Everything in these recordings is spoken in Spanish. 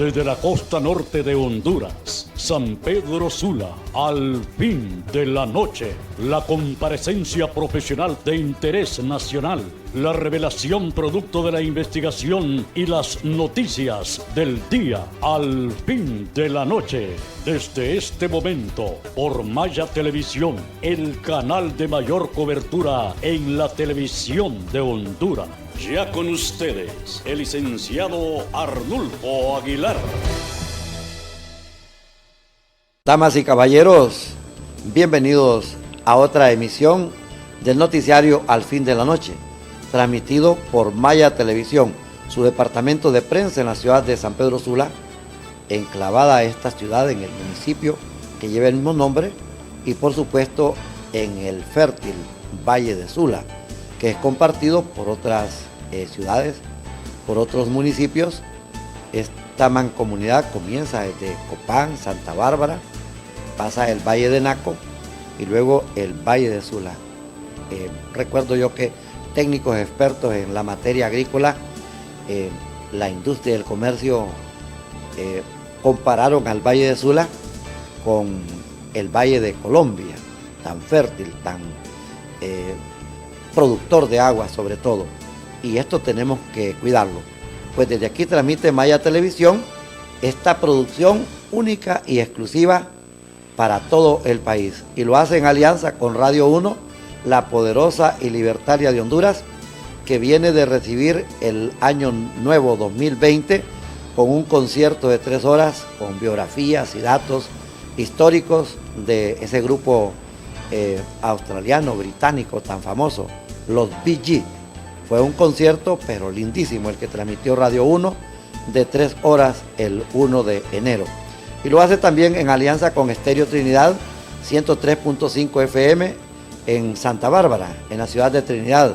desde la costa norte de Honduras, San Pedro Sula, al fin de la noche, la comparecencia profesional de interés nacional, la revelación producto de la investigación y las noticias del día, al fin de la noche. Desde este momento, por Maya Televisión, el canal de mayor cobertura en la televisión de Honduras. Ya con ustedes, el licenciado Arnulfo Aguilar. Damas y caballeros, bienvenidos a otra emisión del noticiario Al fin de la noche, transmitido por Maya Televisión, su departamento de prensa en la ciudad de San Pedro Sula, enclavada esta ciudad en el municipio que lleva el mismo nombre, y por supuesto en el fértil Valle de Sula, que es compartido por otras ciudades, por otros municipios. Esta mancomunidad comienza desde Copán, Santa Bárbara, pasa el Valle de Naco y luego el Valle de Sula. Recuerdo yo que técnicos expertos en la materia agrícola, la industria y el comercio, compararon al Valle de Sula con el Valle de Colombia, tan fértil, tan productor de agua sobre todo, y esto tenemos que cuidarlo. Pues desde aquí transmite Maya Televisión esta producción única y exclusiva para todo el país, y lo hace en alianza con Radio 1, la poderosa y libertaria de Honduras, que viene de recibir el año nuevo 2020 con un concierto de 3 horas con biografías y datos históricos de ese grupo australiano, británico tan famoso, los Bee Gees. Fue un concierto pero lindísimo el que transmitió Radio 1 de 3 horas el 1 de enero. Y lo hace también en alianza con Estéreo Trinidad 103.5 FM en Santa Bárbara, en la ciudad de Trinidad,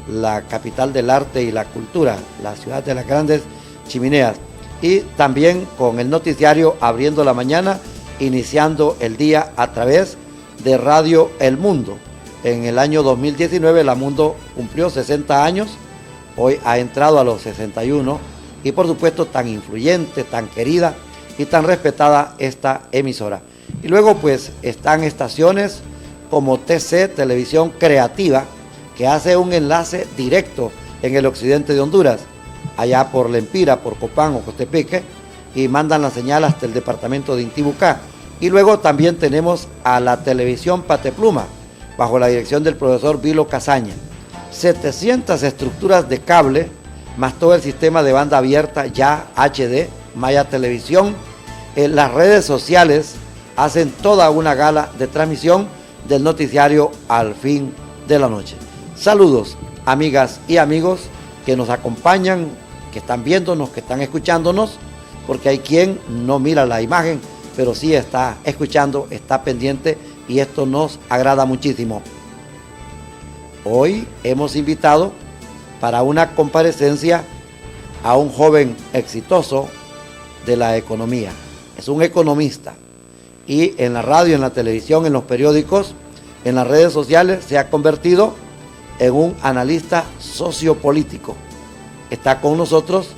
la capital del arte y la cultura, la ciudad de las grandes chimeneas. Y también con el noticiario Abriendo la Mañana, iniciando el día a través de Radio El Mundo. En el año 2019 La Mundo cumplió 60 años, hoy ha entrado a los 61, y por supuesto tan influyente, tan querida y tan respetada esta emisora. Y luego pues están estaciones como TC, Televisión Creativa, que hace un enlace directo en el occidente de Honduras, allá por Lempira, por Copán o Costepeque, y mandan la señal hasta el departamento de Intibucá. Y luego también tenemos a la Televisión Patepluma, bajo la dirección del profesor Vilo Casaña. 700 estructuras de cable, más todo el sistema de banda abierta ya HD, Maya Televisión. Las redes sociales hacen toda una gala de transmisión del noticiario Al fin de la noche. Saludos, amigas y amigos que nos acompañan, que están viéndonos, que están escuchándonos, porque hay quien no mira la imagen, pero sí está escuchando, está pendiente, y esto nos agrada muchísimo. Hoy hemos invitado para una comparecencia a un joven exitoso de la economía. Es un economista, y en la radio, en la televisión, en los periódicos, en las redes sociales se ha convertido en un analista sociopolítico. Está con nosotros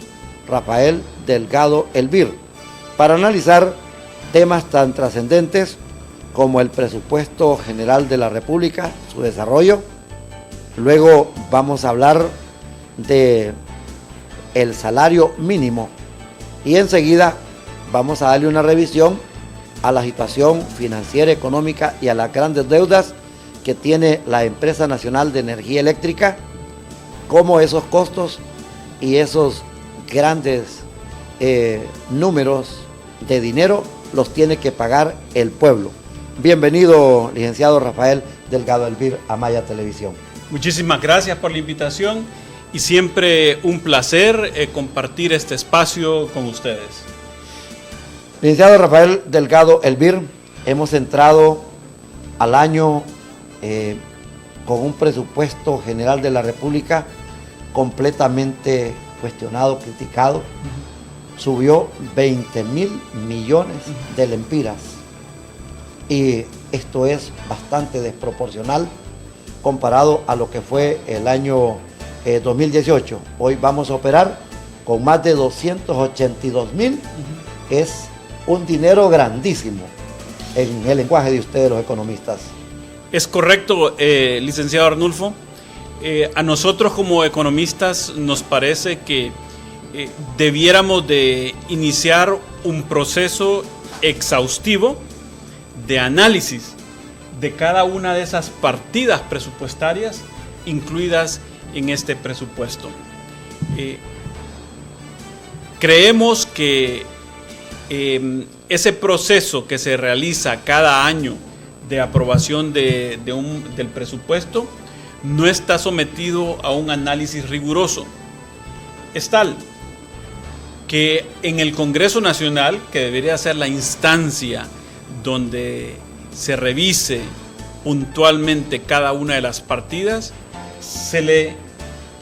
Rafael Delgado Elvir para analizar temas tan trascendentes como el presupuesto general de la República, su desarrollo. Luego vamos a hablar de el salario mínimo, y enseguida vamos a darle una revisión a la situación financiera, económica y a las grandes deudas que tiene la Empresa Nacional de Energía Eléctrica, cómo esos costos y esos grandes números de dinero los tiene que pagar el pueblo. Bienvenido, licenciado Rafael Delgado Elvir, a Maya Televisión. Muchísimas gracias por la invitación y siempre un placer compartir este espacio con ustedes. Licenciado Rafael Delgado Elvir, hemos entrado al año con un presupuesto general de la República completamente cuestionado, criticado. Subió 20.000 millones de lempiras, y esto es bastante desproporcional comparado a lo que fue el año 2018. Hoy vamos a operar con más de 282.000, es un dinero grandísimo en el lenguaje de ustedes los economistas. Es correcto, licenciado Arnulfo. A nosotros como economistas nos parece que debiéramos de iniciar un proceso exhaustivo de análisis de cada una de esas partidas presupuestarias incluidas en este presupuesto. Creemos que ese proceso que se realiza cada año de aprobación del presupuesto no está sometido a un análisis riguroso. Es tal que en el Congreso Nacional, que debería ser la instancia donde se revise puntualmente cada una de las partidas, se le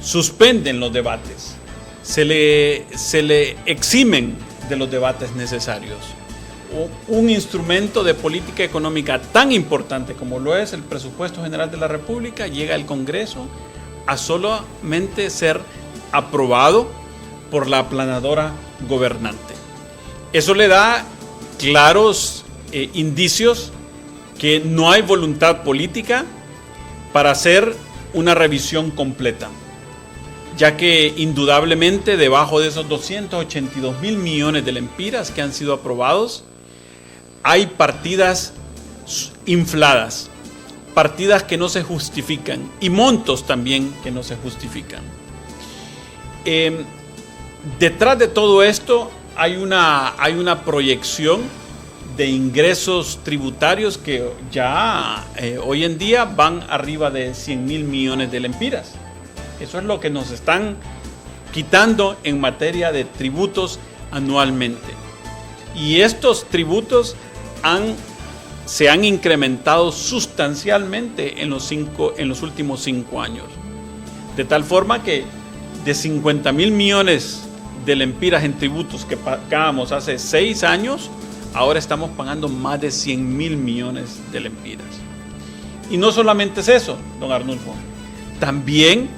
suspenden los debates, se le eximen de los debates necesarios. Un instrumento de política económica tan importante como lo es el Presupuesto General de la República llega al Congreso a solamente ser aprobado por la aplanadora gobernante. Eso le da claros indicios que no hay voluntad política para hacer una revisión completa, ya que indudablemente debajo de esos 282.000 millones de lempiras que han sido aprobados, hay partidas infladas, partidas que no se justifican y montos también que no se justifican. Detrás de todo esto hay una proyección de ingresos tributarios que ya hoy en día van arriba de 100.000 millones de lempiras. Eso es lo que nos están quitando en materia de tributos anualmente. Y estos tributos se han incrementado sustancialmente en los últimos 5 años. De tal forma que de 50.000 millones de lempiras en tributos que pagábamos hace 6 años, ahora estamos pagando más de 100.000 millones de lempiras. Y no solamente es eso, don Arnulfo. También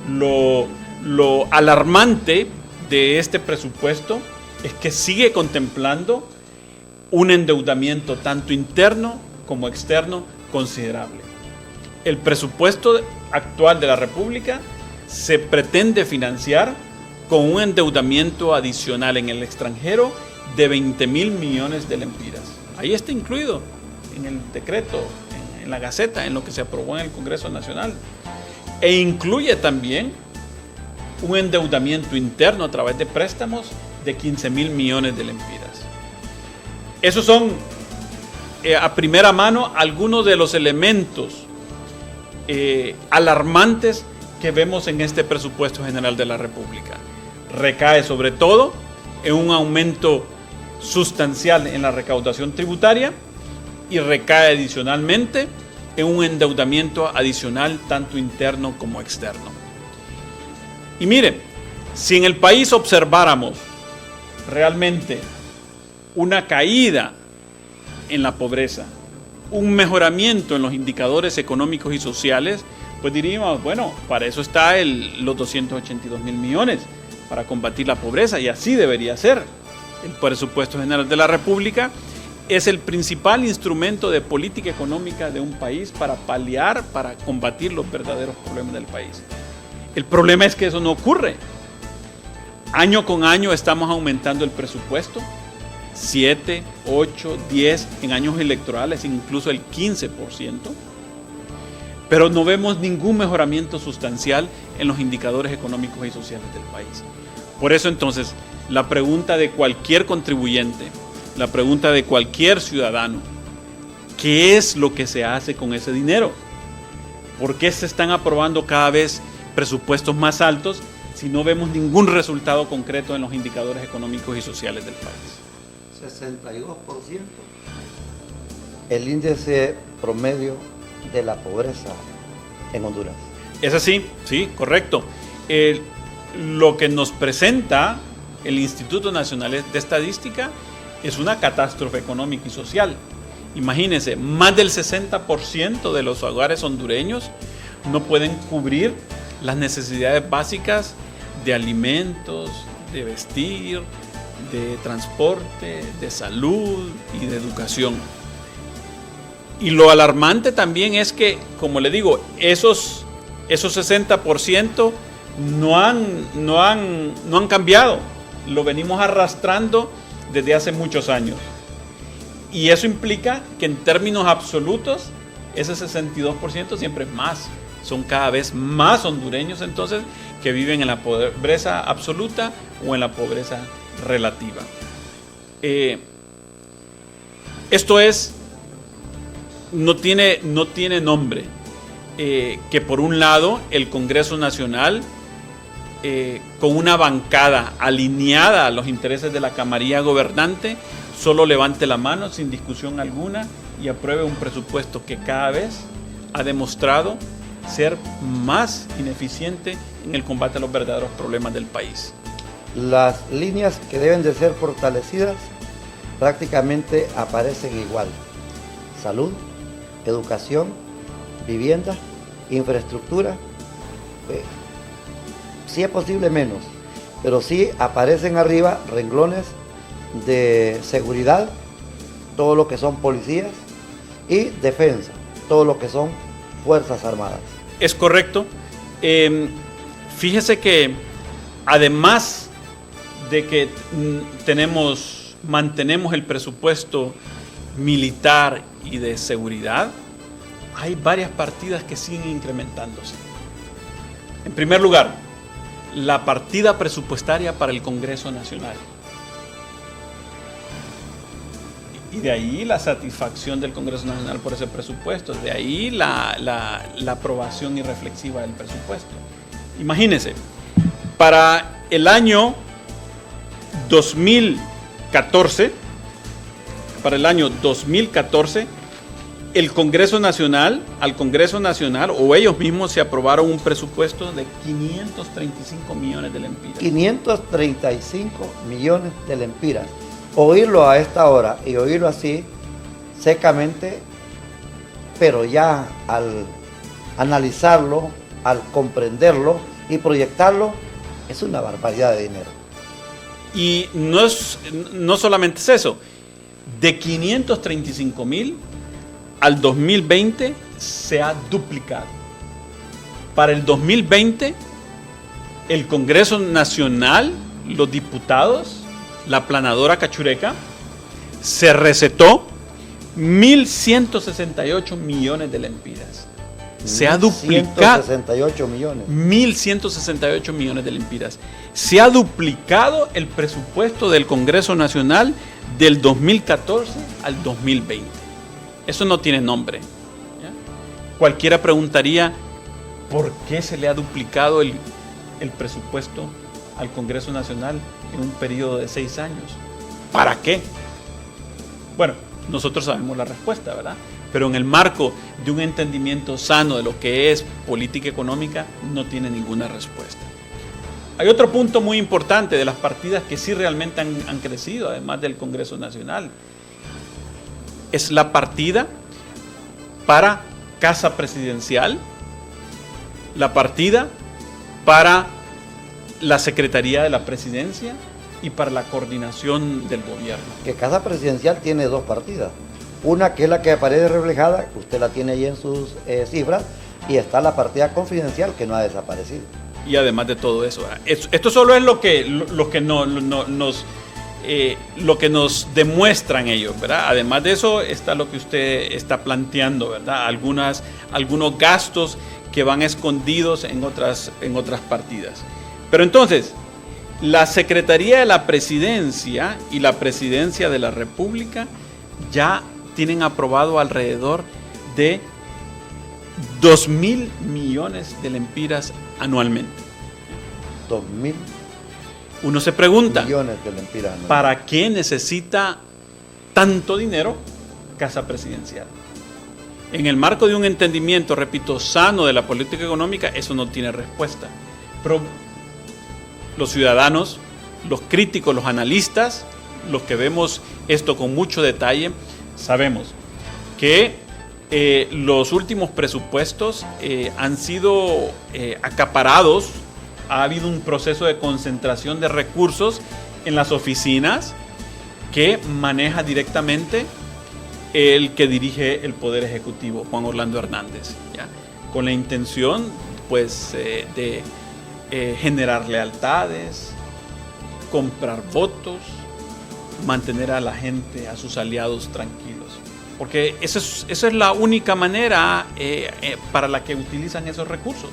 lo alarmante de este presupuesto es que sigue contemplando un endeudamiento tanto interno como externo considerable. El presupuesto actual de la República se pretende financiar con un endeudamiento adicional en el extranjero de 20.000 millones de lempiras. Ahí está incluido en el decreto, en la Gaceta, en lo que se aprobó en el Congreso Nacional. E incluye también un endeudamiento interno a través de préstamos de 15.000 millones de lempiras. Esos son, a primera mano, algunos de los elementos alarmantes que vemos en este presupuesto general de la República. Recae sobre todo en un aumento sustancial en la recaudación tributaria y recae adicionalmente en un endeudamiento adicional tanto interno como externo. Y miren, si en el país observáramos realmente una caída en la pobreza, un mejoramiento en los indicadores económicos y sociales, pues diríamos, bueno, para eso está los 282.000 millones, para combatir la pobreza, y así debería ser. El presupuesto general de la República es el principal instrumento de política económica de un país para paliar, para combatir los verdaderos problemas del país. El problema es que eso no ocurre. Año con año estamos aumentando el presupuesto, 7, 8, 10, en años electorales incluso el 15%, pero no vemos ningún mejoramiento sustancial en los indicadores económicos y sociales del país. Por eso entonces, la pregunta de cualquier contribuyente, la pregunta de cualquier ciudadano, ¿qué es lo que se hace con ese dinero? ¿Por qué se están aprobando cada vez presupuestos más altos si no vemos ningún resultado concreto en los indicadores económicos y sociales del país? 62%. El índice promedio de la pobreza en Honduras. Es así, sí, correcto. Lo que nos presenta el Instituto Nacional de Estadística es una catástrofe económica y social. Imagínense, más del 60% de los hogares hondureños no pueden cubrir las necesidades básicas de alimentos, de vestir, de transporte, de salud y de educación. Y lo alarmante también es que, como le digo, esos 60% no han cambiado. Lo venimos arrastrando desde hace muchos años. Y eso implica que en términos absolutos, ese 62% siempre es más. Son cada vez más hondureños entonces que viven en la pobreza absoluta o en la pobreza relativa. Esto no tiene nombre. Que por un lado el Congreso Nacional, con una bancada alineada a los intereses de la camarilla gobernante, solo levante la mano sin discusión alguna y apruebe un presupuesto que cada vez ha demostrado ser más ineficiente en el combate a los verdaderos problemas del país. Las líneas que deben de ser fortalecidas prácticamente aparecen igual: salud, educación, vivienda, infraestructura. Sí es posible menos, pero sí aparecen arriba renglones de seguridad, todo lo que son policías, y defensa, todo lo que son fuerzas armadas. Es correcto. Fíjese que además de que mantenemos el presupuesto militar y de seguridad, hay varias partidas que siguen incrementándose. En primer lugar, la partida presupuestaria para el Congreso Nacional. Y de ahí la satisfacción del Congreso Nacional por ese presupuesto, de ahí la aprobación irreflexiva del presupuesto. Imagínense, para el año 2014, al Congreso Nacional, o ellos mismos se aprobaron un presupuesto de 535 millones de lempiras. 535 millones de lempiras. Oírlo a esta hora y oírlo así, secamente, pero ya al analizarlo, al comprenderlo y proyectarlo, es una barbaridad de dinero. Y no solamente es eso, de 535,000 al 2020 se ha duplicado. Para el 2020, el Congreso Nacional, los diputados, la planadora cachureca, se recetó 1.168 millones de lempiras. Se ha duplicado. 168 millones. 1.168 millones de lempiras. Se ha duplicado el presupuesto del Congreso Nacional del 2014 al 2020. Eso no tiene nombre. ¿Ya? Cualquiera preguntaría, ¿por qué se le ha duplicado el presupuesto al Congreso Nacional en un periodo de 6 años? ¿Para qué? Bueno, nosotros sabemos la respuesta, ¿verdad? Pero en el marco de un entendimiento sano de lo que es política económica, no tiene ninguna respuesta. Hay otro punto muy importante de las partidas que sí realmente han crecido, además del Congreso Nacional. Es la partida para Casa Presidencial, la partida para la Secretaría de la Presidencia y para la coordinación del gobierno. Que Casa Presidencial tiene dos partidas. Una que es la que aparece reflejada, que usted la tiene ahí en sus cifras, y está la partida confidencial que no ha desaparecido. Y además de todo eso, esto solo es lo que nos demuestran ellos, ¿verdad? Además de eso está lo que usted está planteando, ¿verdad? Algunos gastos que van escondidos en otras partidas. Pero entonces, la Secretaría de la Presidencia y la Presidencia de la República ya tienen aprobado alrededor de 2.000 millones de lempiras anualmente. 2.000 Uno se pregunta, millones de lempiras anualmente. ¿Para qué necesita tanto dinero Casa Presidencial? En el marco de un entendimiento, repito, sano de la política económica, eso no tiene respuesta. Pero los ciudadanos, los críticos, los analistas, los que vemos esto con mucho detalle, sabemos que los últimos presupuestos han sido acaparados ha habido un proceso de concentración de recursos en las oficinas que maneja directamente el que dirige el Poder Ejecutivo, Juan Orlando Hernández, ¿ya? Con la intención pues de generar lealtades, comprar votos, mantener a la gente, a sus aliados tranquilos. Porque esa es la única manera para la que utilizan esos recursos.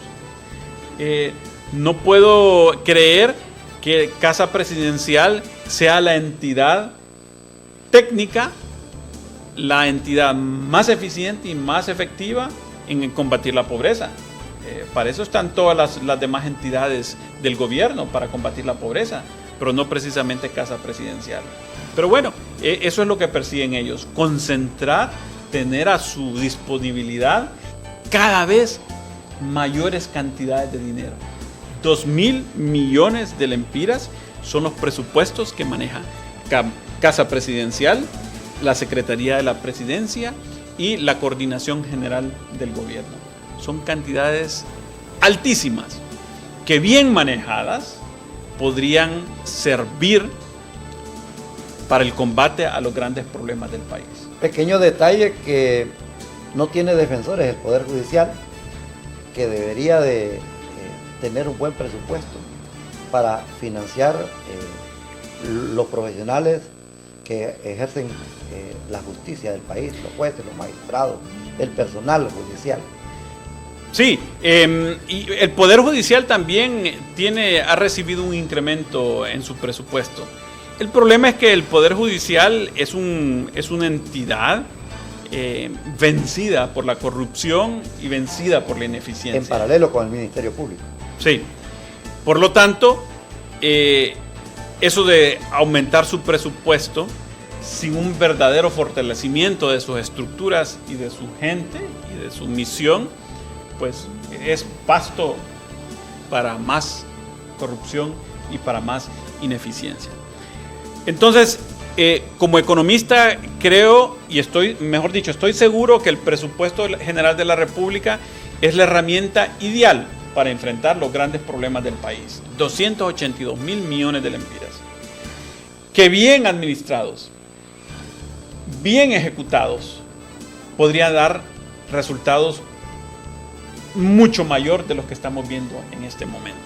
No puedo creer que Casa Presidencial sea la entidad técnica, la entidad más eficiente y más efectiva en combatir la pobreza. Para eso están todas las demás entidades del gobierno, para combatir la pobreza, pero no precisamente Casa Presidencial. Pero bueno, eso es lo que persiguen ellos, concentrar, tener a su disponibilidad cada vez mayores cantidades de dinero. 2.000 millones de lempiras son los presupuestos que maneja Casa Presidencial, la Secretaría de la Presidencia y la Coordinación General del Gobierno. Son cantidades altísimas que, bien manejadas, podrían servir para el combate a los grandes problemas del país. Pequeño detalle que no tiene defensores el Poder Judicial, que debería de tener un buen presupuesto para financiar los profesionales que ejercen la justicia del país, los jueces, los magistrados, el personal judicial. Sí, y el Poder Judicial también ha recibido un incremento en su presupuesto. El problema es que el Poder Judicial es una entidad vencida por la corrupción y vencida por la ineficiencia. En paralelo con el Ministerio Público. Sí. Por lo tanto, eso de aumentar su presupuesto sin un verdadero fortalecimiento de sus estructuras y de su gente y de su misión, pues es pasto para más corrupción y para más ineficiencia. Entonces, como economista creo y estoy seguro que el presupuesto general de la República es la herramienta ideal para enfrentar los grandes problemas del país. 282.000 millones de lempiras, que bien administrados, bien ejecutados, podrían dar resultados mucho mayor de los que estamos viendo en este momento.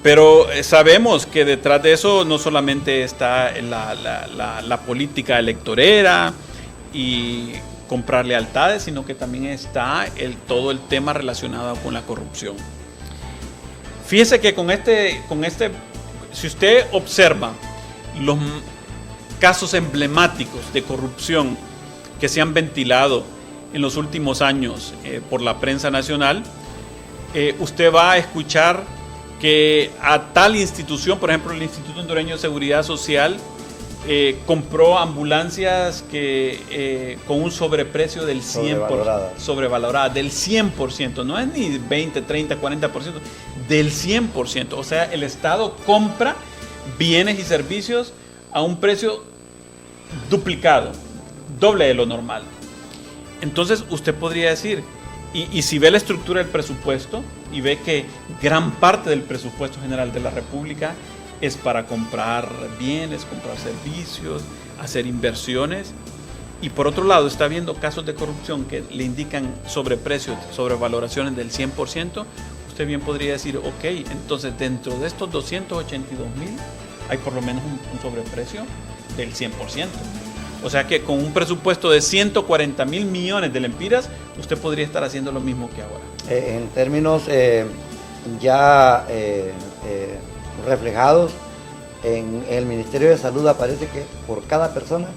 Pero sabemos que detrás de eso no solamente está la política electorera y comprar lealtades, sino que también está todo el tema relacionado con la corrupción. Fíjese que si usted observa los casos emblemáticos de corrupción que se han ventilado en los últimos años por la prensa nacional, usted va a escuchar que a tal institución, por ejemplo el Instituto Hondureño de Seguridad Social, compró ambulancias con un sobreprecio del 100%, sobrevaloradas, del 100%, no es ni 20, 30, 40%, del 100%. O sea, el Estado compra bienes y servicios a un precio duplicado, doble de lo normal. Entonces usted podría decir, y si ve la estructura del presupuesto y ve que gran parte del presupuesto general de la República es para comprar bienes, comprar servicios, hacer inversiones, y por otro lado está viendo casos de corrupción que le indican sobreprecios, sobrevaloraciones del 100%, usted bien podría decir, ok, entonces dentro de estos 282.000 hay por lo menos un sobreprecio del 100%. O sea que con un presupuesto de 140.000 millones de lempiras, usted podría estar haciendo lo mismo que ahora. En términos reflejados en el Ministerio de Salud, aparece que por cada persona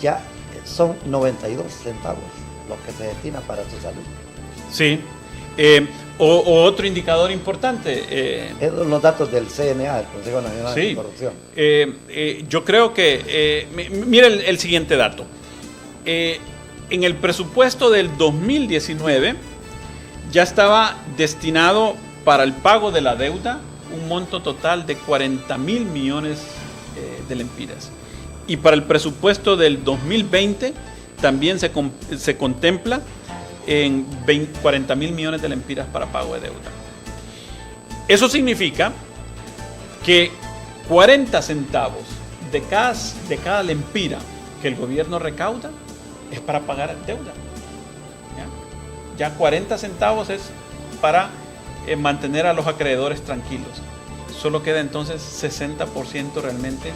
ya son 92 centavos los que se destinan para su salud. Sí. O otro indicador importante. Los datos del CNA, el Consejo Nacional sí, Anticorrupción. Yo creo que, mira el siguiente dato. En el presupuesto del 2019 ya estaba destinado para el pago de la deuda un monto total de 40.000 millones de lempiras. Y para el presupuesto del 2020 también se contempla en 40.000 millones de lempiras para pago de deuda. Eso significa que 40 centavos de cada lempira que el gobierno recauda es para pagar deuda. Ya 40 centavos es para mantener a los acreedores tranquilos. Solo queda entonces 60% realmente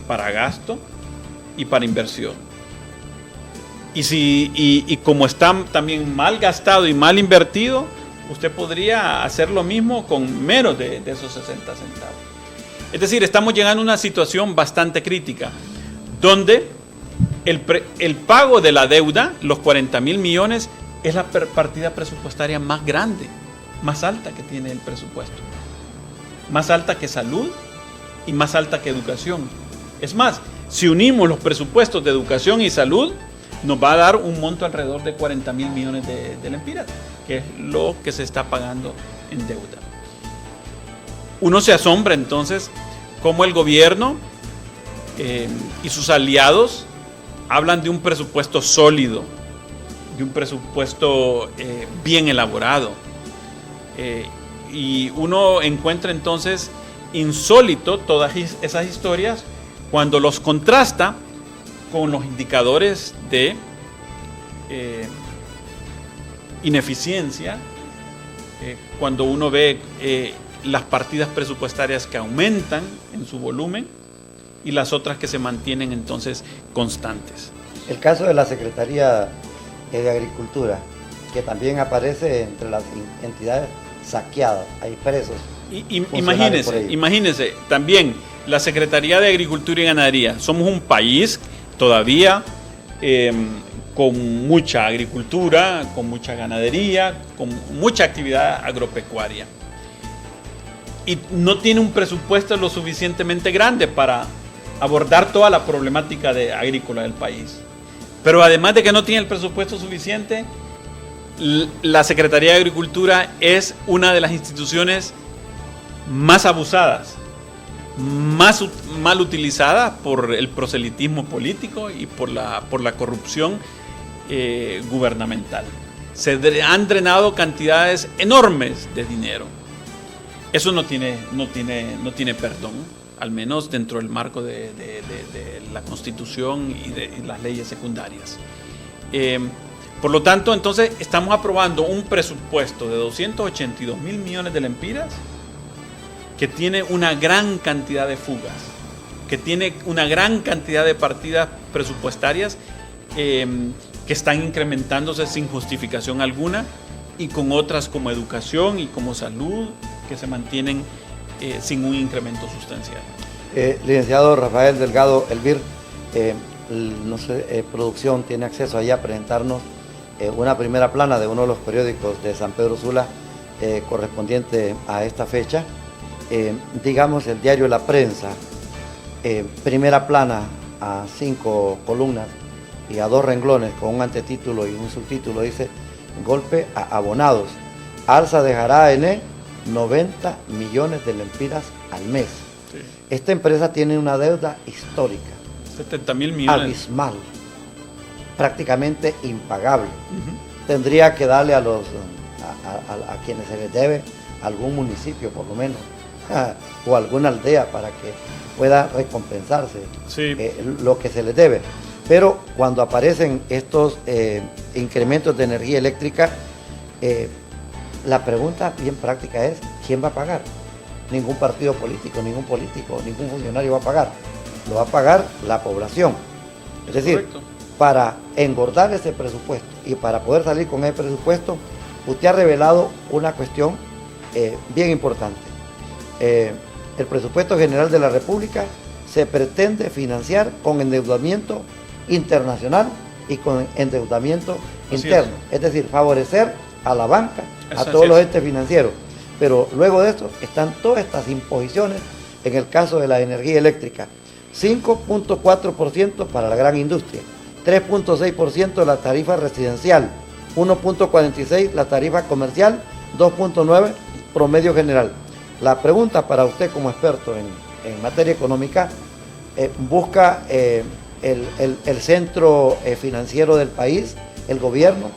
para gasto y para inversión. Y como está también mal gastado y mal invertido, usted podría hacer lo mismo con menos de esos 60 centavos. Es decir, estamos llegando a una situación bastante crítica, donde el pago de la deuda, los 40,000 millones, es la partida presupuestaria más grande, más alta que tiene el presupuesto. Más alta que salud y más alta que educación. Es más, si unimos los presupuestos de educación y salud, nos va a dar un monto alrededor de 40,000 millones de lempiras, que es lo que se está pagando en deuda. Uno se asombra entonces cómo el gobierno y sus aliados hablan de un presupuesto sólido, de un presupuesto bien elaborado. Y uno encuentra entonces insólito todas esas historias cuando los contrasta con los indicadores de ineficiencia, cuando uno ve las partidas presupuestarias que aumentan en su volumen y las otras que se mantienen entonces constantes. El caso de la Secretaría de Agricultura, que también aparece entre las entidades saqueadas, hay presos. Imagínense, también la Secretaría de Agricultura y Ganadería. Somos un país todavía con mucha agricultura, con mucha ganadería, con mucha actividad agropecuaria. Y no tiene un presupuesto lo suficientemente grande para abordar toda la problemática agrícola del país. Pero además de que no tiene el presupuesto suficiente, la Secretaría de Agricultura es una de las instituciones más abusadas, más mal utilizada por el proselitismo político y por la corrupción gubernamental. Se han drenado cantidades enormes de dinero. Eso no tiene perdón, al menos dentro del marco de la Constitución y de las leyes secundarias. Por lo tanto, entonces estamos aprobando un presupuesto de 282,000 millones de lempiras que tiene una gran cantidad de fugas, que tiene una gran cantidad de partidas presupuestarias que están incrementándose sin justificación alguna, y con otras como educación y como salud que se mantienen sin un incremento sustancial. Licenciado Rafael Delgado Elvir, no sé, producción tiene acceso allá a presentarnos una primera plana de uno de los periódicos de San Pedro Sula correspondiente a esta fecha. Digamos el diario La Prensa, primera plana a 5 columnas y a 2 renglones con un antetítulo y un subtítulo, dice: golpe a abonados, alza dejará en 90 millones de lempiras al mes. Sí. Esta empresa tiene una deuda histórica, 70,000 millones, abismal, prácticamente impagable. Tendría que darle a quienes se les debe algún municipio por lo menos o alguna aldea para que pueda recompensarse lo que se les debe. Pero cuando aparecen estos incrementos de energía eléctrica, la pregunta bien práctica es: ¿quién va a pagar? Ningún partido político, ningún funcionario va a pagar. Lo va a pagar la población. Es decir, correcto, para engordar ese presupuesto y para poder salir con ese presupuesto, usted ha revelado una cuestión bien importante. El presupuesto general de la República se pretende financiar con endeudamiento internacional y con endeudamiento interno. Es decir, favorecer a la banca, a todos los entes financieros. Pero luego de esto están todas estas imposiciones en el caso de la energía eléctrica. 5.4% para la gran industria, 3.6% la tarifa residencial, 1.46% la tarifa comercial, 2.9% promedio general. La pregunta para usted como experto en materia económica, busca el centro financiero del país, el gobierno,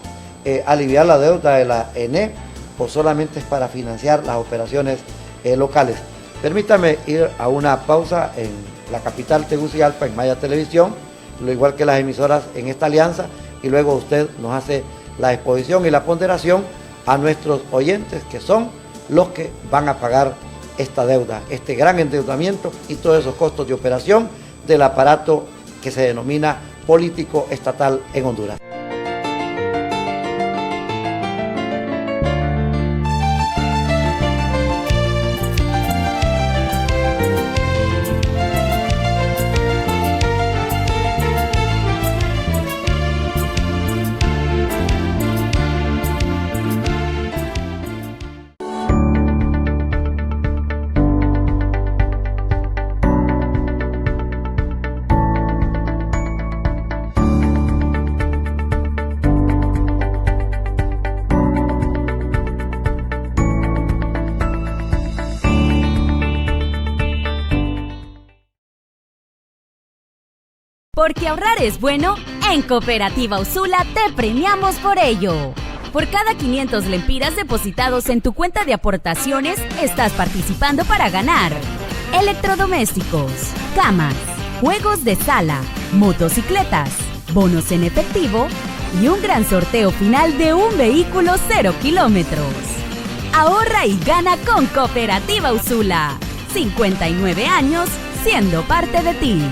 aliviar la deuda de la ENE, o solamente es para financiar las operaciones locales. Permítame ir a una pausa en la capital Tegucigalpa, en Maya Televisión, lo igual que las emisoras en esta alianza, y luego usted nos hace la exposición y la ponderación a nuestros oyentes, que son los que van a pagar esta deuda, este gran endeudamiento y todos esos costos de operación del aparato que se denomina político estatal en Honduras. Porque ahorrar es bueno, en Cooperativa Usula te premiamos por ello. Por cada 500 lempiras depositados en tu cuenta de aportaciones, estás participando para ganar electrodomésticos, camas, juegos de sala, motocicletas, bonos en efectivo y un gran sorteo final de un vehículo 0 kilómetros. Ahorra y gana con Cooperativa Usula. 59 años siendo parte de ti.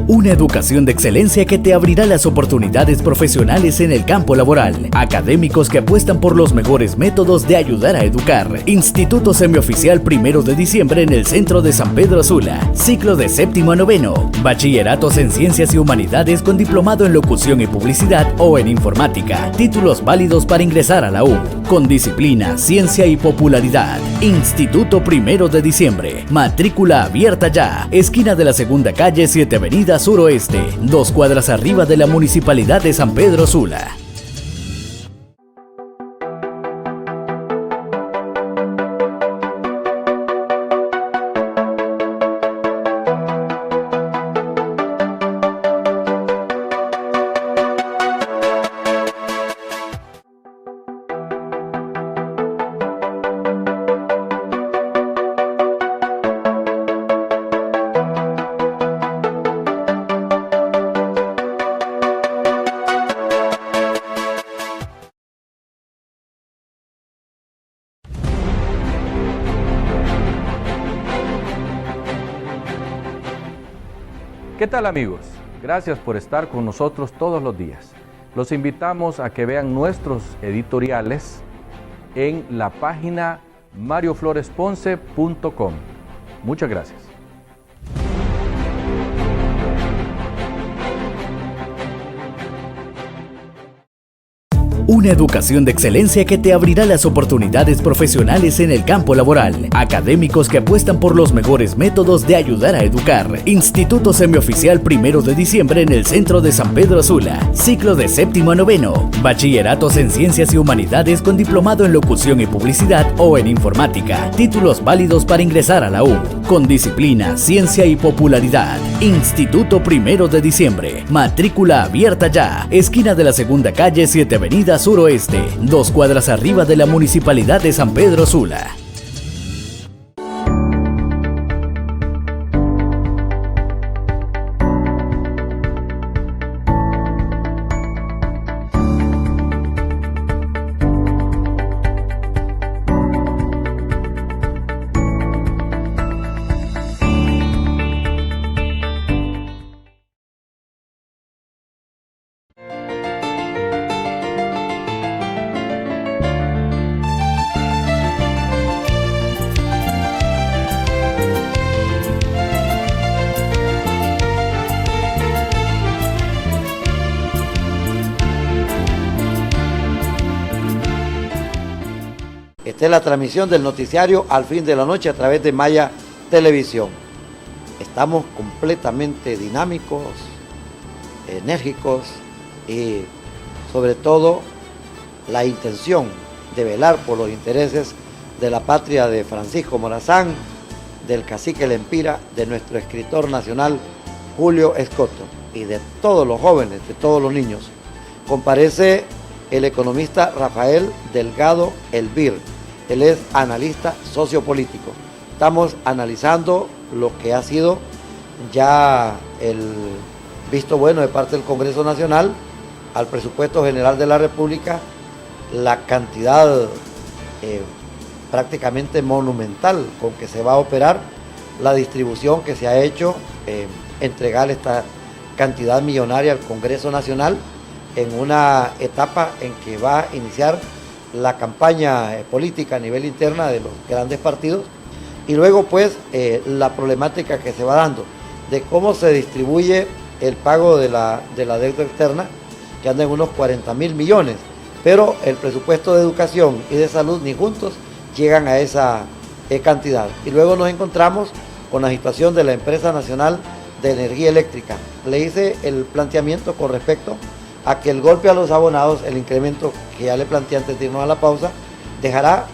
Una educación de excelencia que te abrirá las oportunidades profesionales en el campo laboral. Académicos que apuestan por los mejores métodos de ayudar a educar. Instituto Semioficial 1 de Diciembre en el centro de San Pedro Sula. Ciclo de 7º a 9º. Bachilleratos en Ciencias y Humanidades con diplomado en Locución y Publicidad o en Informática. Títulos válidos para ingresar a la U. Con disciplina, ciencia y popularidad. Instituto 1 de Diciembre. Matrícula abierta ya. Esquina de la 2ª calle 7 Avenida Suroeste, 2 cuadras arriba de la Municipalidad de San Pedro Sula. ¿Qué tal, amigos? Gracias por estar con nosotros todos los días. Los invitamos a que vean nuestros editoriales en la página mariofloresponce.com. Muchas gracias. Una educación de excelencia que te abrirá las oportunidades profesionales en el campo laboral. Académicos que apuestan por los mejores métodos de ayudar a educar. Instituto Semioficial 1 de Diciembre en el centro de San Pedro Sula. Ciclo de 7º a 9º. Bachilleratos en Ciencias y Humanidades con diplomado en Locución y Publicidad o en Informática. Títulos válidos para ingresar a la U. Con disciplina, ciencia y popularidad. Instituto 1 de Diciembre. Matrícula abierta ya. Esquina de la 2ª calle 7 Avenida Suroeste, 2 cuadras arriba de la Municipalidad de San Pedro Sula. Esta es la transmisión del noticiario Al Fin de la Noche a través de Maya Televisión. Estamos completamente dinámicos, enérgicos y sobre todo la intención de velar por los intereses de la patria de Francisco Morazán, del cacique Lempira, de nuestro escritor nacional Julio Escoto y de todos los jóvenes, de todos los niños. Comparece el economista Rafael Delgado Elvir, Él es analista sociopolítico. Estamos analizando lo que ha sido ya el visto bueno de parte del Congreso Nacional al presupuesto general de la República, la cantidad prácticamente monumental con que se va a operar, la distribución que se ha hecho, entregar esta cantidad millonaria al Congreso Nacional en una etapa en que va a iniciar la campaña política a nivel interna de los grandes partidos, y luego pues la problemática que se va dando de cómo se distribuye el pago de la deuda externa, que anda en unos 40.000 millones, pero el presupuesto de educación y de salud ni juntos llegan a esa cantidad. Y luego nos encontramos con la situación de la Empresa Nacional de Energía Eléctrica. Le hice el planteamiento con respecto a que el golpe a los abonados, el incremento que ya le planteé antes de irnos a la pausa, dejará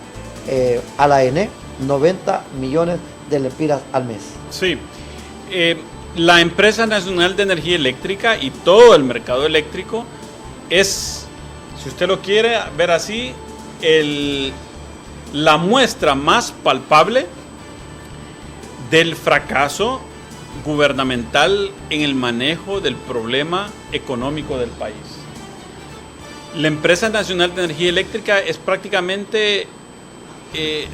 a la ENE 90 millones de lempiras al mes. Sí, la Empresa Nacional de Energía Eléctrica y todo el mercado eléctrico es, si usted lo quiere ver así, la muestra más palpable del fracaso gubernamental en el manejo del problema económico del país. La Empresa Nacional de Energía Eléctrica es prácticamente,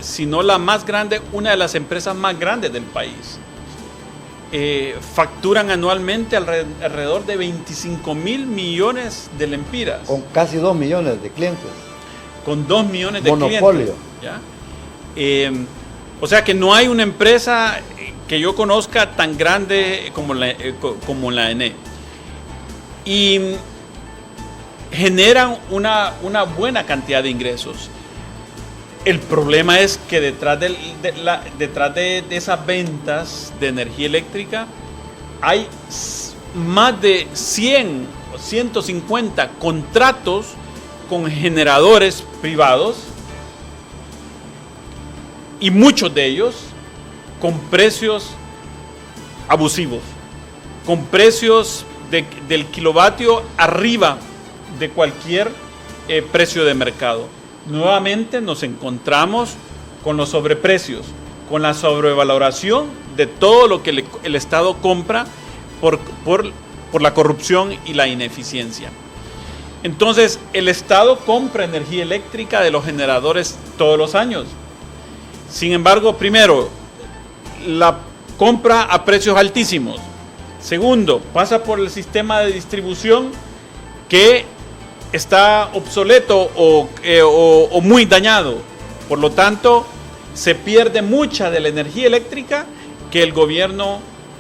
si no la más grande, una de las empresas más grandes del país. Facturan anualmente alrededor de 25.000 millones de lempiras. Con casi 2 millones de clientes. Con 2 millones de monopolio. Clientes. ¿Ya? O sea que no hay una empresa que yo conozca tan grande como la ENE. Y generan una buena cantidad de ingresos. El problema es que detrás de esas ventas de energía eléctrica hay más de 100 o 150 contratos con generadores privados, y muchos de ellos con precios abusivos, con precios del kilovatio arriba de cualquier precio de mercado. Nuevamente nos encontramos con los sobreprecios, con la sobrevaloración de todo lo que el Estado compra por la corrupción y la ineficiencia. Entonces, el Estado compra energía eléctrica de los generadores todos los años. Sin embargo, primero, la compra a precios altísimos. Segundo, pasa por el sistema de distribución que está obsoleto o muy dañado. Por lo tanto, se pierde mucha de la energía eléctrica que el gobierno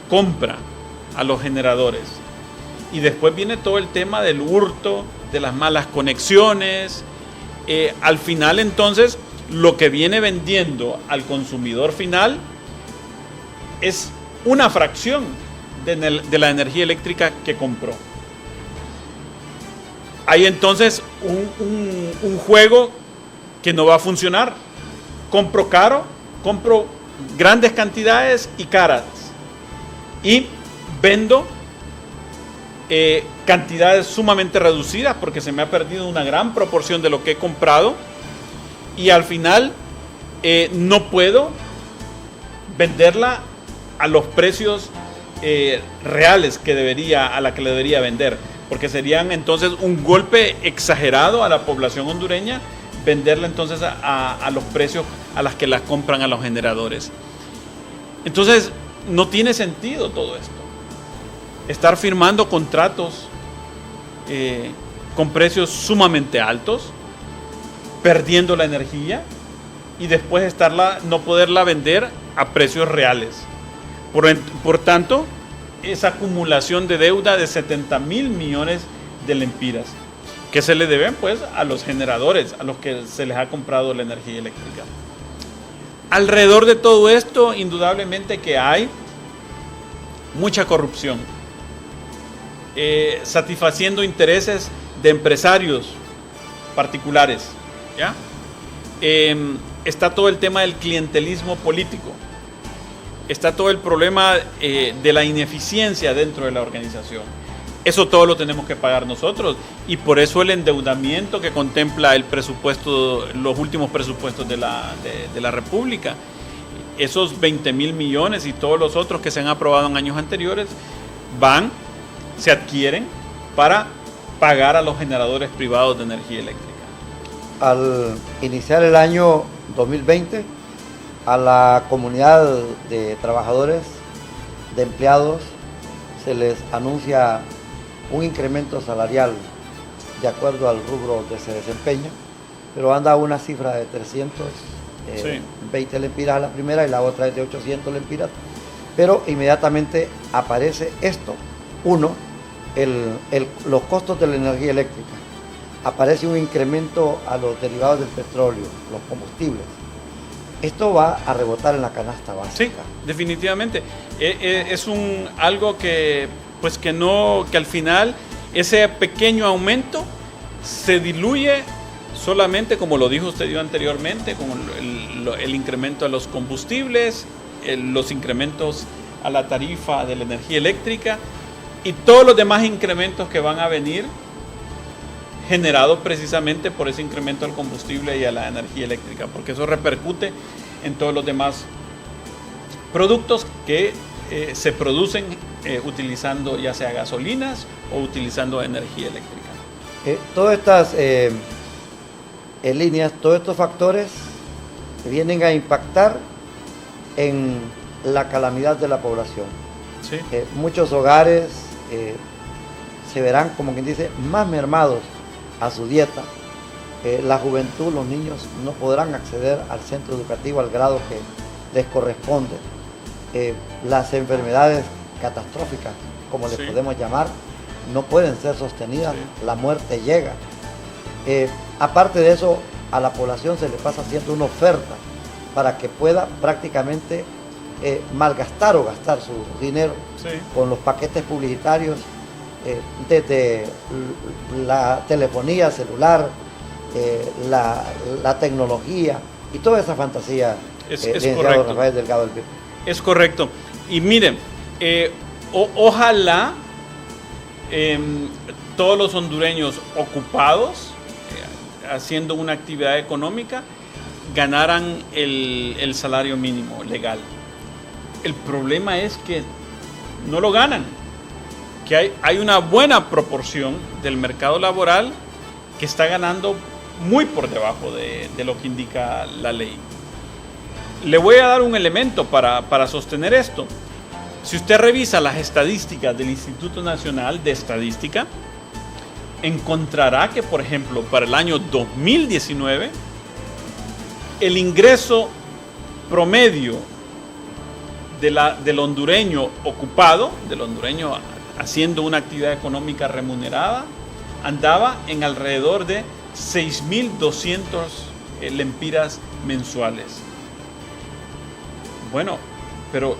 compra a los generadores. Y después viene todo el tema del hurto, de las malas conexiones. Al final, entonces, lo que viene vendiendo al consumidor final es una fracción de la energía eléctrica que compró. Hay entonces un juego que no va a funcionar. Compro caro, compro grandes cantidades y caras, y vendo cantidades sumamente reducidas porque se me ha perdido una gran proporción de lo que he comprado, y al final no puedo venderla a los precios reales a la que le debería vender, porque serían entonces un golpe exagerado a la población hondureña venderla entonces a los precios a las que las compran a los generadores. Entonces no tiene sentido todo esto. Estar firmando contratos con precios sumamente altos, perdiendo la energía, y después no poderla vender a precios reales. Por tanto, esa acumulación de deuda de 70.000 millones de lempiras que se le deben pues a los generadores, a los que se les ha comprado la energía eléctrica. Alrededor de todo esto, indudablemente que hay mucha corrupción, satisfaciendo intereses de empresarios particulares, ¿ya? Está todo el tema del clientelismo político, está todo el problema de la ineficiencia dentro de la organización. eso todo lo tenemos que pagar nosotros, y por eso el endeudamiento que contempla el presupuesto, los últimos presupuestos de la República, esos 20.000 millones y todos los otros que se han aprobado en años anteriores, se adquieren para pagar a los generadores privados de energía eléctrica. Al iniciar el año 2020, a la comunidad de trabajadores, de empleados, se les anuncia un incremento salarial de acuerdo al rubro que se desempeña, pero anda una cifra de 320 lempiras a la primera y la otra es de 800 lempiras, pero inmediatamente aparece esto. Uno, los costos de la energía eléctrica. Aparece un incremento a los derivados del petróleo, los combustibles. Esto va a rebotar en la canasta básica. Sí, definitivamente. Es algo que al final ese pequeño aumento se diluye solamente, como lo dijo usted anteriormente, con el incremento a los combustibles, los incrementos a la tarifa de la energía eléctrica y todos los demás incrementos que van a venir generados precisamente por ese incremento al combustible y a la energía eléctrica, porque eso repercute en todos los demás productos que se producen utilizando ya sea gasolinas o utilizando energía eléctrica. Todas estas líneas, todos estos factores vienen a impactar en la calamidad de la población. Sí. Muchos hogares se verán, como quien dice, más mermados a su dieta. La juventud, los niños no podrán acceder al centro educativo al grado que les corresponde. Las enfermedades catastróficas, como les podemos llamar, no pueden ser sostenidas, la muerte llega. Aparte de eso, a la población se le pasa haciendo una oferta para que pueda prácticamente malgastar o gastar su dinero con los paquetes publicitarios, desde la telefonía celular, la tecnología y toda esa fantasía. Es correcto. Rafael Delgado del Virgo. Es correcto. Y miren, ojalá todos los hondureños ocupados haciendo una actividad económica ganaran el salario mínimo legal. El problema es que no lo ganan, que hay una buena proporción del mercado laboral que está ganando muy por debajo de lo que indica la ley. Le voy a dar un elemento para sostener esto. Si usted revisa las estadísticas del Instituto Nacional de Estadística, encontrará que, por ejemplo, para el año 2019, el ingreso promedio del hondureño ocupado, del hondureño haciendo una actividad económica remunerada, andaba en alrededor de 6.200 lempiras mensuales. Bueno, pero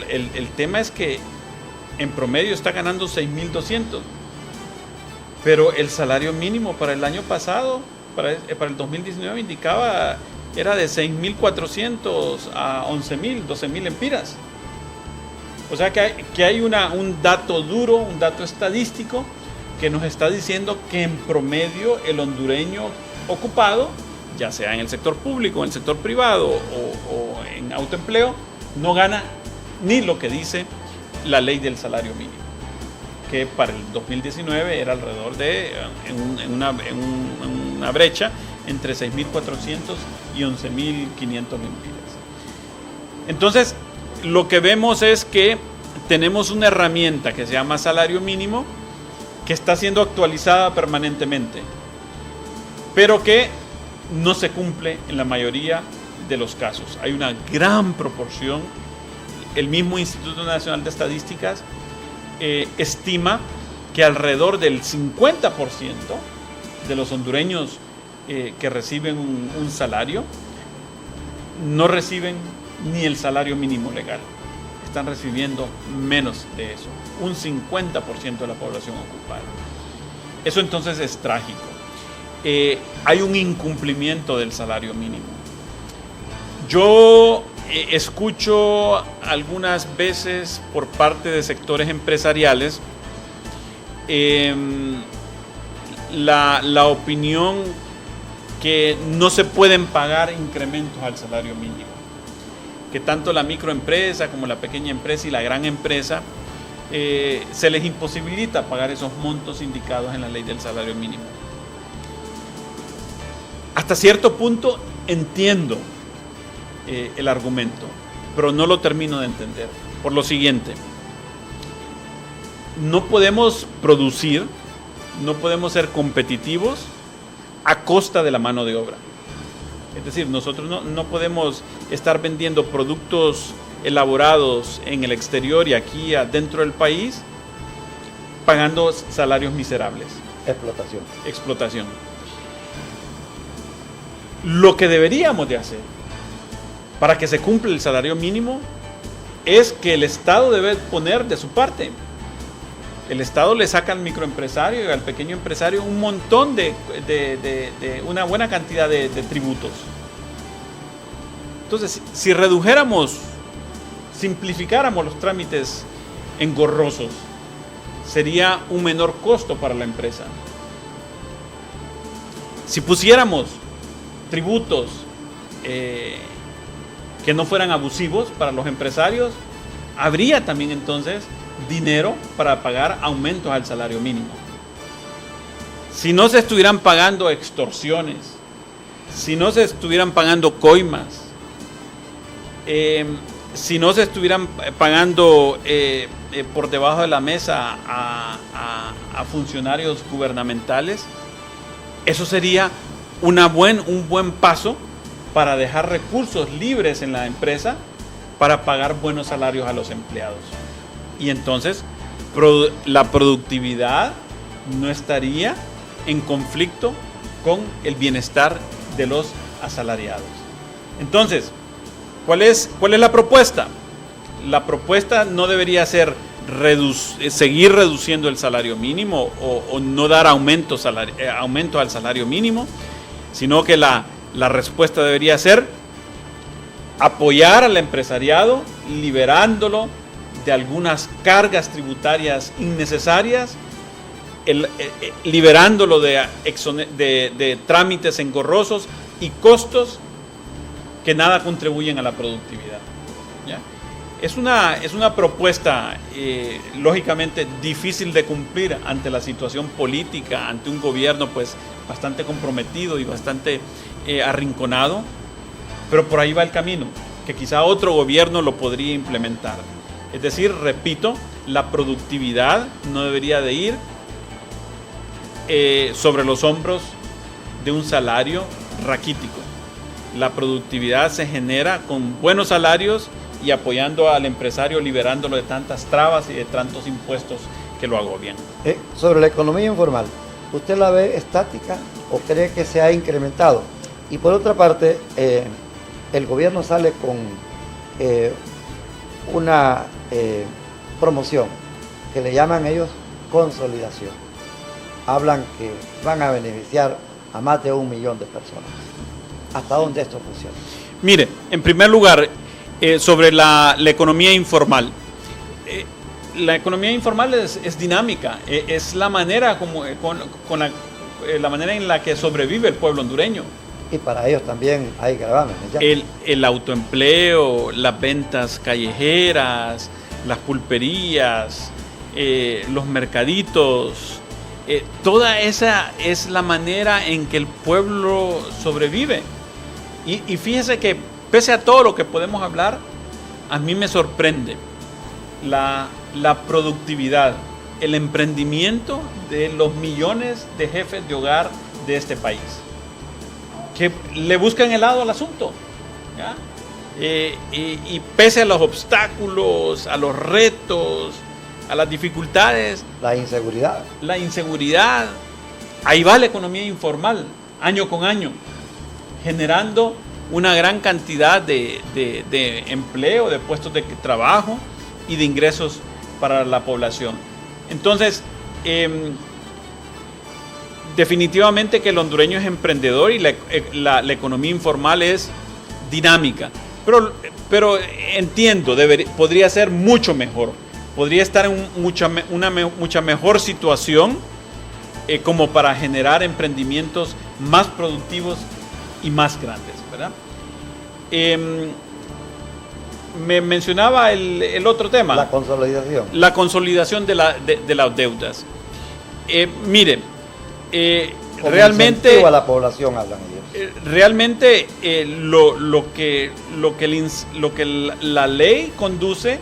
el tema es que en promedio está ganando 6.200, pero el salario mínimo para el año pasado, para el 2019, indicaba era de 6.400 a 11.000, 12.000 lempiras. O sea que hay un dato duro, un dato estadístico que nos está diciendo que en promedio el hondureño ocupado, ya sea en el sector público, en el sector privado o en autoempleo, no gana ni lo que dice la ley del salario mínimo, que para el 2019 era alrededor de en una brecha entre 6.400 y 11.500 lempiras. Entonces, lo que vemos es que tenemos una herramienta que se llama salario mínimo, que está siendo actualizada permanentemente, pero que no se cumple en la mayoría de los casos. Hay una gran proporción. El mismo Instituto Nacional de Estadísticas estima que alrededor del 50% de los hondureños que reciben un salario no reciben ni el salario mínimo legal. Están recibiendo menos de eso, un 50% de la población ocupada. Eso entonces es trágico. Hay un incumplimiento del salario mínimo. Yo escucho algunas veces por parte de sectores empresariales la opinión que no se pueden pagar incrementos al salario mínimo, que tanto la microempresa como la pequeña empresa y la gran empresa se les imposibilita pagar esos montos indicados en la ley del salario mínimo. Hasta cierto punto entiendo el argumento, pero no lo termino de entender. Por lo siguiente, no podemos producir, no podemos ser competitivos a costa de la mano de obra. Es decir, nosotros no podemos estar vendiendo productos elaborados en el exterior y aquí dentro del país pagando salarios miserables. Explotación. Lo que deberíamos de hacer para que se cumpla el salario mínimo es que el Estado debe poner de su parte. El Estado le saca al microempresario y al pequeño empresario un montón de una buena cantidad de tributos. Entonces, si simplificáramos los trámites engorrosos, sería un menor costo para la empresa. Si pusiéramos tributos que no fueran abusivos para los empresarios, habría también entonces dinero para pagar aumentos al salario mínimo. Si no se estuvieran pagando extorsiones, si no se estuvieran pagando coimas, si no se estuvieran pagando por debajo de la mesa a funcionarios gubernamentales, eso sería un buen paso para dejar recursos libres en la empresa para pagar buenos salarios a los empleados. Y entonces la productividad no estaría en conflicto con el bienestar de los asalariados. Entonces, ¿cuál es la propuesta? La propuesta no debería ser seguir reduciendo el salario mínimo o no dar aumento al salario mínimo, sino que la respuesta debería ser apoyar al empresariado, liberándolo de algunas cargas tributarias innecesarias, liberándolo de trámites engorrosos y costos que nada contribuyen a la productividad. ¿Ya? Es una propuesta lógicamente difícil de cumplir ante la situación política, ante un gobierno pues bastante comprometido y bastante arrinconado, pero por ahí va el camino, que quizá otro gobierno lo podría implementar. Es decir, repito, la productividad no debería de ir sobre los hombros de un salario raquítico. La productividad se genera con buenos salarios y apoyando al empresario, liberándolo de tantas trabas y de tantos impuestos que lo agobian. Sobre la economía informal, ¿usted la ve estática o cree que se ha incrementado? Y por otra parte, el gobierno sale con una promoción que le llaman ellos consolidación. Hablan que van a beneficiar a más de 1 millón de personas. ¿Hasta dónde esto funciona? Mire, en primer lugar, sobre la economía informal. La economía informal es dinámica, es la manera la manera en la que sobrevive el pueblo hondureño. Y para ellos también hay gravámenes. El autoempleo, las ventas callejeras, las pulperías, los mercaditos, toda esa es la manera en que el pueblo sobrevive. Y fíjese que pese a todo lo que podemos hablar, a mí me sorprende la productividad, el emprendimiento de los millones de jefes de hogar de este país, que le buscan el lado al asunto, ¿ya? Y pese a los obstáculos, a los retos, a las dificultades, la inseguridad, ahí va la economía informal, año con año, generando una gran cantidad de empleo, de puestos de trabajo y de ingresos para la población. Entonces, definitivamente que el hondureño es emprendedor y la economía informal es dinámica, pero entiendo, podría ser mucho mejor. podría estar en una mucha mejor situación como para generar emprendimientos más productivos y más grandes, ¿verdad? Me mencionaba el otro tema. La consolidación. La consolidación de las deudas. Miren, realmente a la población hablan ellos. Realmente lo que la ley conduce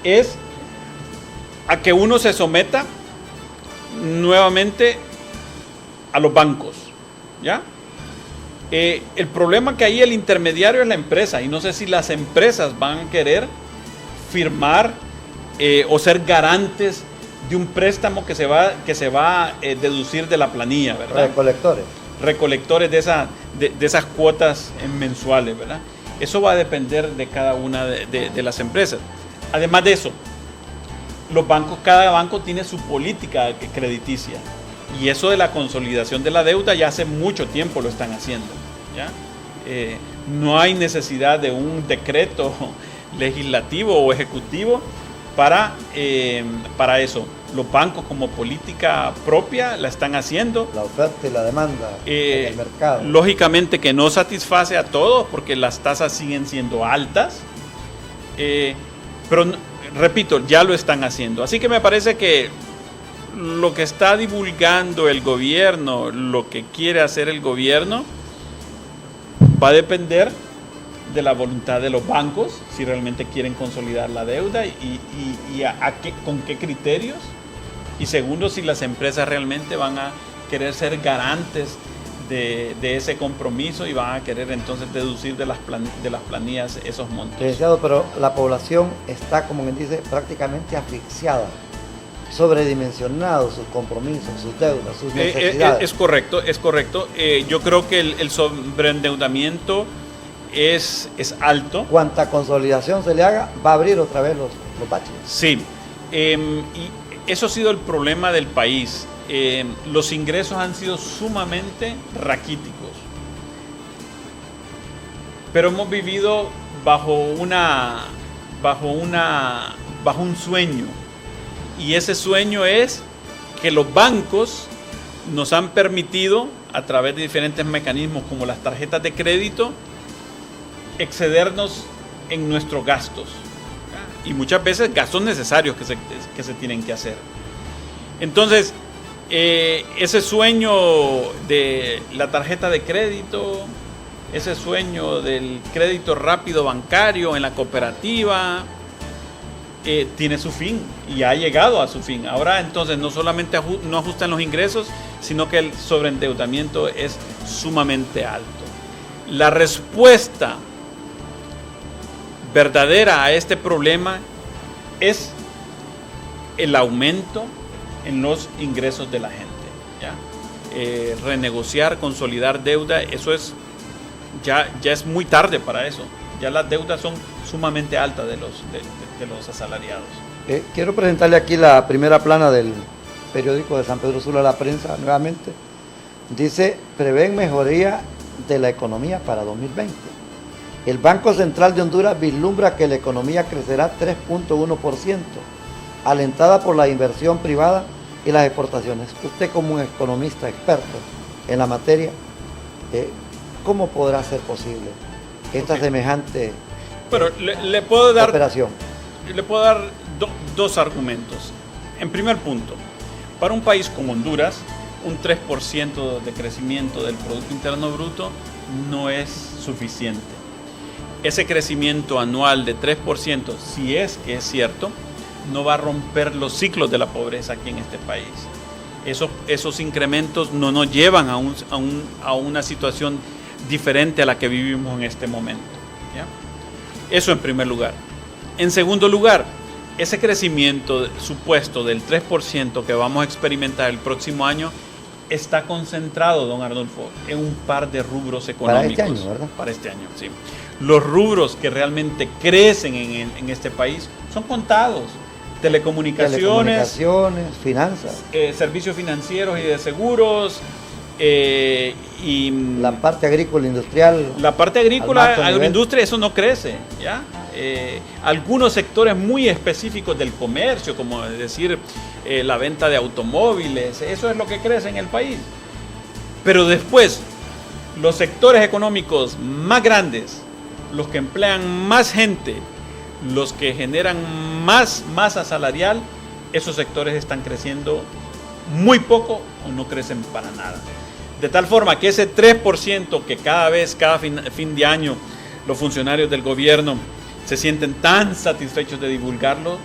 es a que uno se someta nuevamente a los bancos, ¿ya? El problema que hay, el intermediario es la empresa, y no sé si las empresas van a querer firmar o ser garantes de un préstamo que se va a deducir de la planilla, ¿verdad? Recolectores de esas cuotas mensuales, ¿verdad? Eso va a depender de cada una de las empresas. Además de eso, los bancos, cada banco tiene su política crediticia, y eso de la consolidación de la deuda ya hace mucho tiempo lo están haciendo, ¿ya? No hay necesidad de un decreto legislativo o ejecutivo para eso. Los bancos, como política propia, la están haciendo. La oferta y la demanda en el mercado. Lógicamente que no satisface a todos porque las tasas siguen siendo altas, pero repito, ya lo están haciendo. Así que me parece que lo que está divulgando el gobierno, lo que quiere hacer el gobierno, va a depender de la voluntad de los bancos, si realmente quieren consolidar la deuda y con qué criterios. Y segundo, si las empresas realmente van a querer ser garantes de ese compromiso y van a querer entonces deducir de las planillas esos montos. Licenciado, pero la población está, como quien dice, prácticamente asfixiada, sobredimensionado sus compromisos, sus deudas, sus necesidades. Es correcto. Yo creo que el sobreendeudamiento es alto. Cuanta consolidación se le haga, va a abrir otra vez los baches. Sí, y eso ha sido el problema del país. Los ingresos han sido sumamente raquíticos, pero hemos vivido bajo un sueño, y ese sueño es que los bancos nos han permitido, a través de diferentes mecanismos como las tarjetas de crédito, excedernos en nuestros gastos, y muchas veces gastos necesarios que se tienen que hacer. Entonces, ese sueño de la tarjeta de crédito, ese sueño del crédito rápido bancario en la cooperativa, tiene su fin y ha llegado a su fin. Ahora entonces no solamente no ajustan los ingresos, sino que el sobreendeudamiento es sumamente alto. La respuesta verdadera a este problema es el aumento en los ingresos de la gente, ¿ya? Renegociar, consolidar deuda, eso es ya es muy tarde para eso. Ya las deudas son sumamente altas de los asalariados. Quiero presentarle aquí la primera plana del periódico de San Pedro Sula, La Prensa, nuevamente. Dice: prevén mejoría de la economía para 2020. El Banco Central de Honduras vislumbra que la economía crecerá 3.1%, alentada por la inversión privada y las exportaciones. Usted, como un economista experto en la materia, ¿cómo podrá ser posible esta semejante le puedo dar operación? Le puedo dar dos argumentos. En primer punto, para un país como Honduras, un 3% de crecimiento del Producto Interno Bruto no es suficiente. Ese crecimiento anual de 3%, si es que es cierto, no va a romper los ciclos de la pobreza aquí en este país. Esos incrementos no nos llevan a una situación diferente a la que vivimos en este momento, ¿ya? Eso en primer lugar. En segundo lugar, ese crecimiento supuesto del 3% que vamos a experimentar el próximo año está concentrado, don Arnulfo, en un par de rubros económicos. Para este año, ¿verdad? Para este año, sí. Los rubros que realmente crecen en este país son contados: telecomunicaciones, finanzas, servicios financieros y de seguros, y la parte agrícola industrial. La parte agrícola, agroindustria, eso no crece, ¿ya? algunos sectores muy específicos del comercio, como es decir, la venta de automóviles, eso es lo que crece en el país. Pero después, los sectores económicos más grandes, los que emplean más gente, los que generan más masa salarial, esos sectores están creciendo muy poco o no crecen para nada. De tal forma que ese 3% que cada fin de año los funcionarios del gobierno se sienten tan satisfechos de divulgarlo,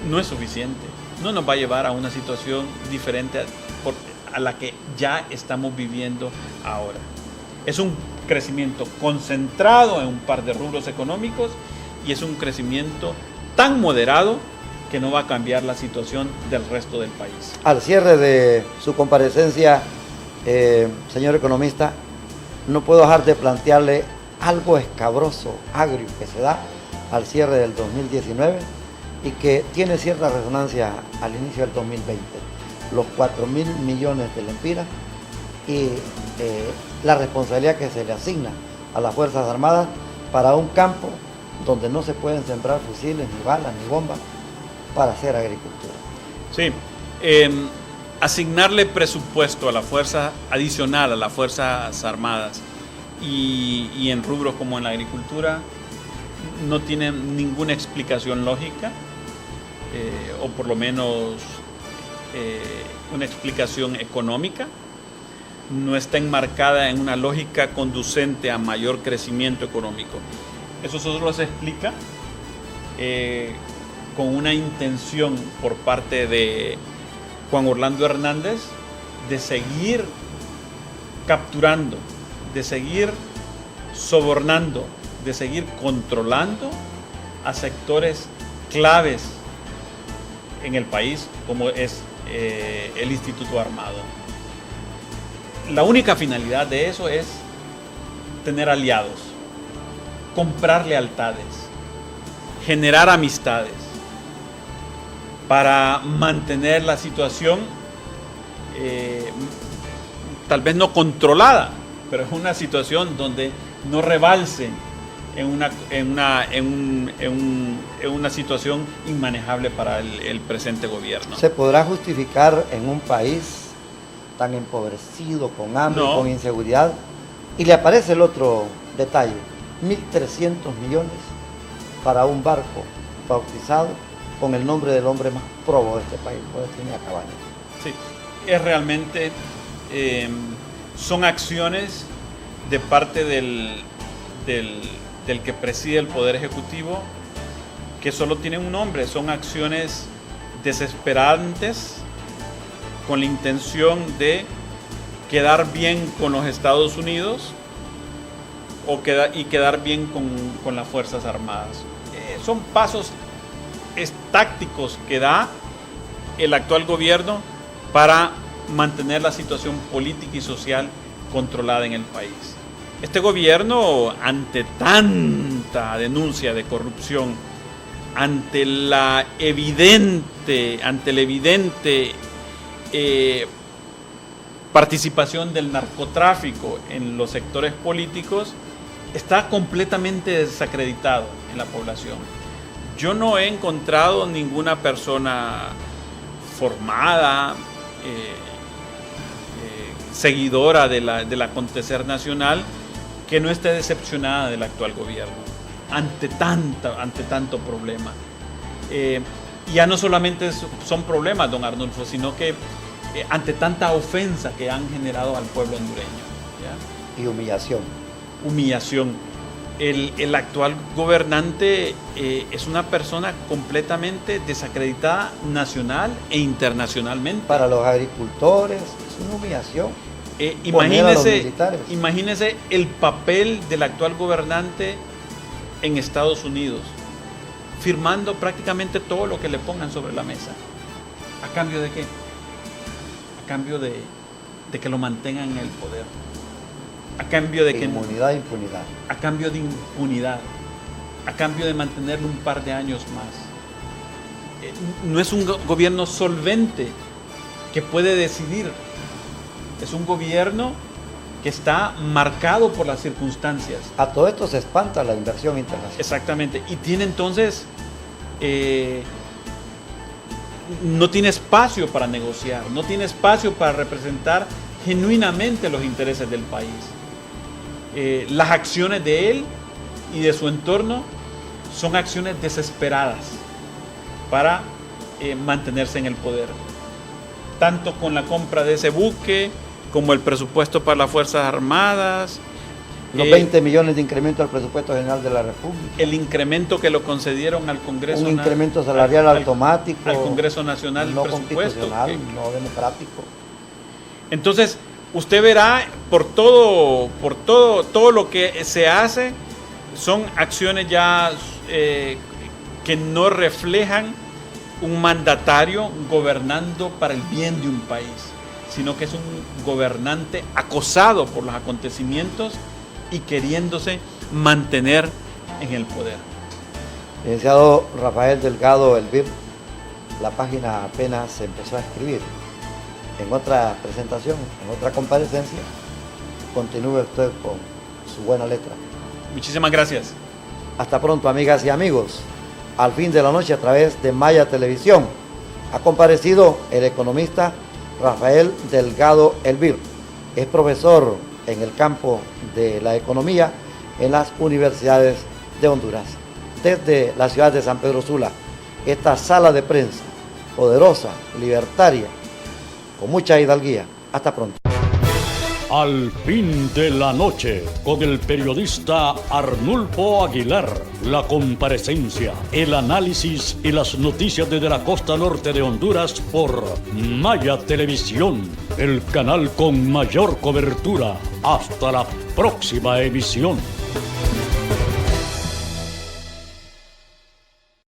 no es suficiente. No nos va a llevar a una situación diferente a la que ya estamos viviendo ahora. Es un crecimiento concentrado en un par de rubros económicos y es un crecimiento tan moderado que no va a cambiar la situación del resto del país. Al cierre de su comparecencia, señor economista, no puedo dejar de plantearle algo escabroso, agrio, que se da al cierre del 2019 y que tiene cierta resonancia al inicio del 2020. Los 4.000 millones de lempiras y la responsabilidad que se le asigna a las Fuerzas Armadas para un campo donde no se pueden sembrar fusiles, ni balas, ni bombas para hacer agricultura. Sí, asignarle presupuesto a la fuerza adicional a las Fuerzas Armadas y en rubros como en la agricultura no tiene ninguna explicación lógica, o por lo menos una explicación económica. No está enmarcada en una lógica conducente a mayor crecimiento económico. Eso solo se explica con una intención por parte de Juan Orlando Hernández de seguir capturando, de seguir sobornando, de seguir controlando a sectores claves en el país, como es el Instituto Armado. La única finalidad de eso es tener aliados, comprar lealtades, generar amistades, para mantener la situación tal vez no controlada, pero es una situación donde no rebalse en una situación inmanejable para el presente gobierno. ¿Se podrá justificar en un país tan empobrecido, con hambre, No. con inseguridad? Y le aparece el otro detalle, 1.300 millones para un barco bautizado con el nombre del hombre más probo de este país, Virginia Cabañas. Sí, es realmente, son acciones de parte del que preside el Poder Ejecutivo que solo tienen un nombre, son acciones desesperantes con la intención de quedar bien con los Estados Unidos y quedar bien con las Fuerzas Armadas. Son pasos tácticos que da el actual gobierno para mantener la situación política y social controlada en el país. Este gobierno, ante tanta denuncia de corrupción, ante la evidente participación del narcotráfico en los sectores políticos, está completamente desacreditado en la población. Yo no he encontrado ninguna persona formada, seguidora del acontecer nacional, que no esté decepcionada del actual gobierno ante tanto problema. Ya no solamente son problemas, don Arnulfo, sino que ante tanta ofensa que han generado al pueblo hondureño, ¿ya? Y Humillación. El actual gobernante es una persona completamente desacreditada nacional e internacionalmente. Para los agricultores es una humillación. Imagínese el papel del actual gobernante en Estados Unidos, firmando prácticamente todo lo que le pongan sobre la mesa. ¿A cambio de qué? A cambio de que lo mantengan en el poder. A cambio de que impunidad. A cambio de impunidad. A cambio de mantenerlo un par de años más. No es un gobierno solvente que puede decidir. Es un gobierno que está marcado por las circunstancias. A todo esto se espanta la inversión internacional. Exactamente. Y tiene entonces, no tiene espacio para negociar, no tiene espacio para representar genuinamente los intereses del país. Las acciones de él y de su entorno son acciones desesperadas para mantenerse en el poder. Tanto con la compra de ese buque, como el presupuesto para las Fuerzas Armadas. Los 20 millones de incremento al presupuesto general de la República. El incremento que lo concedieron al Congreso. Un incremento salarial automático. Al Congreso Nacional. No presupuesto constitucional, no democrático. Entonces, usted verá por todo lo que se hace, son acciones ya que no reflejan un mandatario gobernando para el bien de un país, sino que es un gobernante acosado por los acontecimientos y queriéndose mantener en el poder. Licenciado Rafael Delgado Elvir, la página apenas se empezó a escribir. En otra presentación, en otra comparecencia, continúe usted con su buena letra. Muchísimas gracias. Hasta pronto, amigas y amigos. Al fin de la noche, a través de Maya Televisión, ha comparecido el economista Rafael Delgado Elvir. Es profesor en el campo de la economía en las universidades de Honduras. Desde la ciudad de San Pedro Sula, esta sala de prensa, poderosa, libertaria, con mucha hidalguía. Hasta pronto. Al fin de la noche, con el periodista Arnulfo Aguilar, la comparecencia, el análisis y las noticias desde la costa norte de Honduras por Maya Televisión, el canal con mayor cobertura. Hasta la próxima emisión.